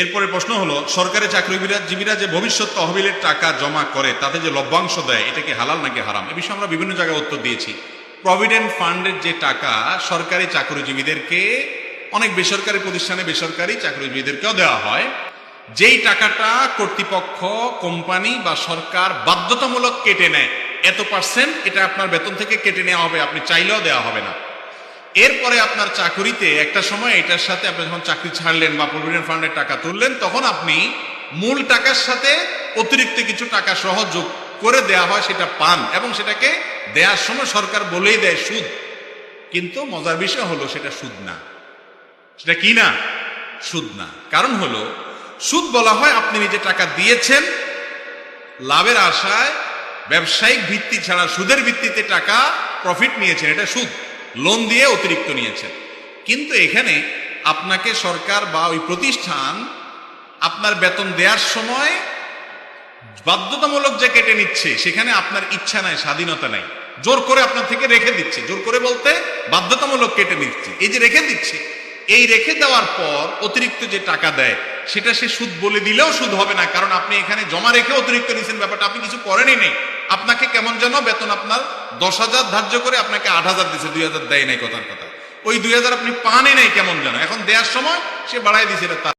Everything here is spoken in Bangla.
এরপরে প্রশ্ন হলো, সরকারি চাকরিজীবীরা যে ভবিষ্যৎ তহবিলের টাকা জমা করে তাতে যে লভ্যাংশ দেয়, এটা কি হালাল নাকি হারাম? এ বিষয়ে আমরা বিভিন্ন জায়গায় উত্তর দিয়েছি। প্রভিডেন্ট ফান্ডের যে টাকা সরকারি চাকরিজীবীদেরকে, অনেক বেসরকারি প্রতিষ্ঠানে বেসরকারি চাকরিজীবীদেরকেও দেওয়া হয়, যেই টাকাটা কর্তৃপক্ষ, কোম্পানি বা সরকার বাধ্যতামূলক কেটে নেয়, এত পার্সেন্ট এটা আপনার বেতন থেকে কেটে নেওয়া হবে, আপনি চাইলেও দেওয়া হবে না। এরপরে আপনার চাকরিতে একটা সময় এটার সাথে আপনি যখন চাকরি ছাড়লেন বা প্রভিডেন্ট ফান্ডের টাকা তুললেন, তখন আপনি মূল টাকার সাথে অতিরিক্ত কিছু টাকা সহ যোগ করে দেওয়া হয়, সেটা পান, এবং সেটাকে দেওয়ার সময় সরকার বলেই দেয় সুদ। কিন্তু মজার বিষয় হলো সেটা সুদ না। সেটা কি না? সুদ না। কারণ হলো, সুদ বলা হয় আপনি নিজে টাকা দিয়েছেন লাভের আশায়, ব্যবসায়িক ভিত্তি ছাড়া সুদের ভিত্তিতে টাকা প্রফিট নিয়েছেন, এটা সুদ। লোন দিয়ে অতিরিক্ত নিয়েছেন। কিন্তু এখানে আপনাকে সরকার বা ওই প্রতিষ্ঠান আপনার বেতন দেওয়ার সময় বাধ্যতামূলক যে কেটে নিচ্ছে, সেখানে আপনার ইচ্ছা নাই, স্বাধীনতা নাই, জোর করে আপনার থেকে রেখে দিচ্ছে। জোর করে বলতে বাধ্যতামূলক কেটে নিচ্ছে। এই যে রেখে দিচ্ছে, এই রেখে দেওয়ার পর অতিরিক্ত যে টাকা দেয় সেটা সে সুদ বলে দিলেও সুদ হবে না, কারণ আপনি এখানে জমা রেখে অতিরিক্ত নিয়েছেন, ব্যাপারটা আপনি কিছু করেনই নেই। আপনাকে কেমন যেন বেতন আপনার 10,000 ধার্য করে আপনাকে 8,000 দিচ্ছে, 2,000 দেয় নাই, কথার কথা। ওই 2,000 আপনি পানই নাই কেমন যেন, এখন দেওয়ার সময় সে বাড়াই দিচ্ছে।